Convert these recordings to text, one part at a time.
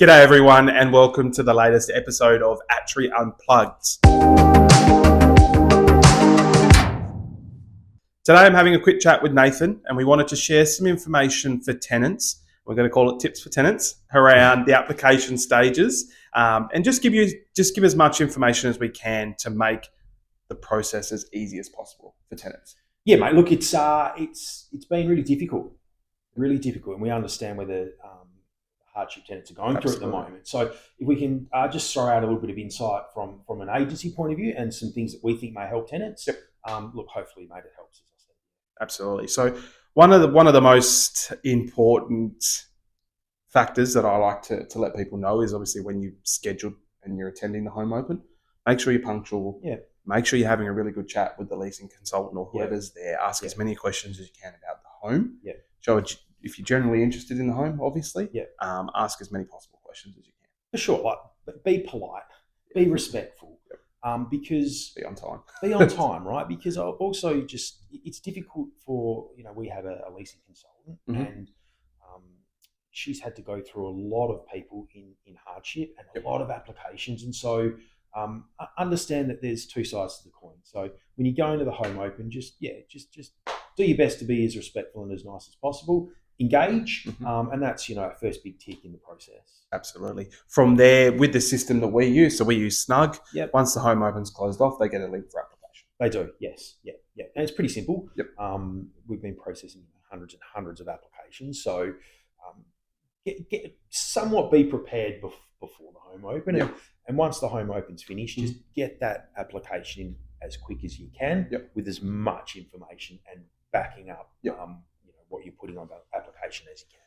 G'day everyone and welcome to the latest episode of Attree Unplugged. Today I'm having a quick chat with Nathan and we wanted to share some information for tenants. We're going to call it tips for tenants around the application stages and just give as much information as we can to make the process as easy as possible for tenants. Yeah, mate. Look, it's been really difficult, and we understand where the hardship tenants are going through at the moment. So if we can just throw out a little bit of insight from an agency point of view and some things that we think may help tenants. Yep. Look, hopefully, mate, it helps, as I said. Absolutely. So one of the most important factors that I like to let people know is obviously when you schedule and you're attending the home open, make sure you're punctual. Yeah. Make sure you're having a really good chat with the leasing consultant or whoever's there. Ask as many questions as you can about the home. Yeah. So if you're generally interested in the home, obviously, ask as many possible questions as you can. For sure. Like, be polite, be respectful, because be on time. Be on time, right? Because also it's difficult for, we have a leasing consultant and she's had to go through a lot of people in hardship and a lot of applications. And so understand that there's two sides to the coin. So when you go into the home open, just do your best to be as respectful and as nice as possible. Engage, and that's a first big tick in the process. Absolutely. From there, with the system that we use, so we use Snug. Yep. Once the home open's closed off, they get a link for application. They do, yes, yeah, and it's pretty simple. Yep. We've been processing hundreds and hundreds of applications, so get somewhat be prepared before the home open, and once the home open's finished, just get that application in as quick as you can with as much information and backing up. What you're putting on the application as you can.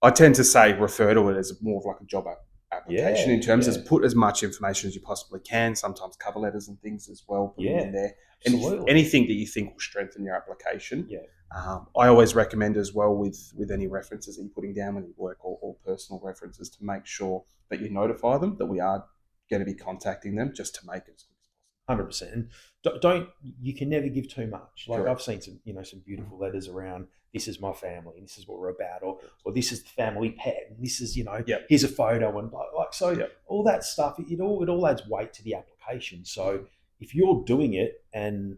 I tend to say refer to it as more of like a job application in terms of put as much information as you possibly can, sometimes cover letters and things as well, put them in there. Anything that you think will strengthen your application. I always recommend as well with any references that you're putting down when you work or personal references to make sure that you notify them that we are going to be contacting them just to make it as quick as possible. 100%. And don't you can never give too much. Like Correct. I've seen some beautiful letters around, this is my family and this is what we're about, or this is the family pet and this is here's a photo and all that stuff. It all adds weight to the application. So if you're doing it and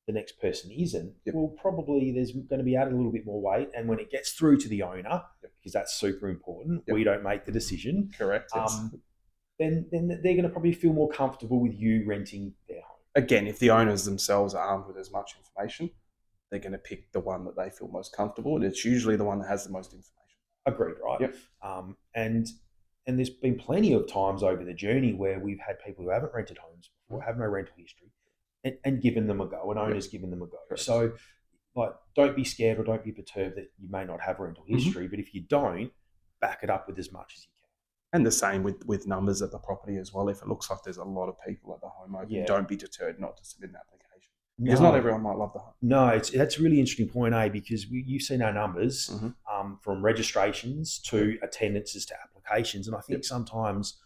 the next person isn't, well, probably there's going to be added a little bit more weight. And when it gets through to the owner, because that's super important, we don't make the decision. Correct. Then they're going to probably feel more comfortable with you renting their home. Again, if the owners themselves are armed with as much information, they're going to pick the one that they feel most comfortable, and it's usually the one that has the most information. Agreed, right? Yep. And there's been plenty of times over the journey where we've had people who haven't rented homes before, have no rental history, and given them a go, and owners given them a go. Correct. So, don't be scared or don't be perturbed that you may not have rental history, but if you don't, back it up with as much as you can. And the same with numbers at the property as well. If it looks like there's a lot of people at the home open, don't be deterred not to submit an application. Because not everyone might love the home. No, that's a really interesting point, because you've seen our numbers from registrations to attendances to applications. And I think sometimes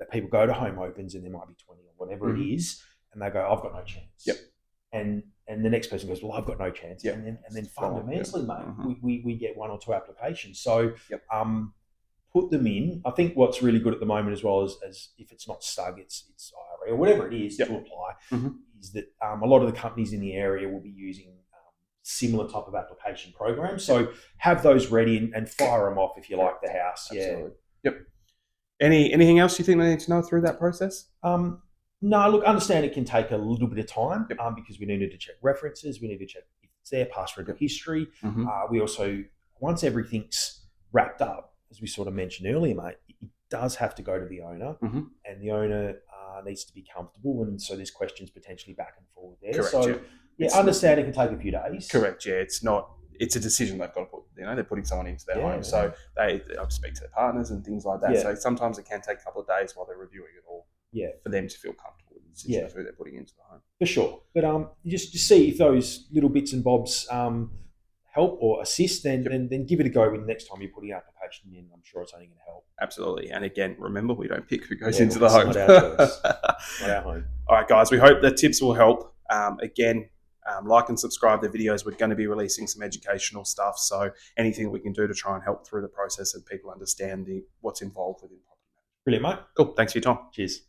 that people go to home opens and there might be 20 or whatever it is, and they go, I've got no chance. Yep. And the next person goes, well, I've got no chance. Yep. And then fundamentally, mate, we get one or two applications. So put them in. I think what's really good at the moment as well as if it's not STUG, it's IRA or whatever it is to apply, is that a lot of the companies in the area will be using similar type of application programs. So have those ready and fire them off if you like the house. Absolutely. Yep. Anything else you think they need to know through that process? No, look, understand it can take a little bit of time because we needed to check references. We need to check if it's there, past rental history. We also, once everything's wrapped up, as we sort of mentioned earlier, mate, it does have to go to the owner, and the owner needs to be comfortable, and so there's questions potentially back and forward there. Correct, so understand it can take a few days. Correct, it's a decision they've got to put. They're putting someone into their home, so they speak to their partners and things like that. So sometimes it can take a couple of days while they're reviewing it all. For them to feel comfortable with the decision of who they're putting into the home. For sure, but just see if those little bits and bobs help or assist, then give it a go when the next time you're putting an application in. I'm sure it's only going to help. Absolutely. And again, remember, we don't pick who goes into the home. Not our choice. Not our home. All right, guys, we hope the tips will help. Again, Like and subscribe to the videos. We're going to be releasing some educational stuff. So anything we can do to try and help through the process and people understand what's involved within property management. Brilliant, mate. Cool. Thanks for your time. Cheers.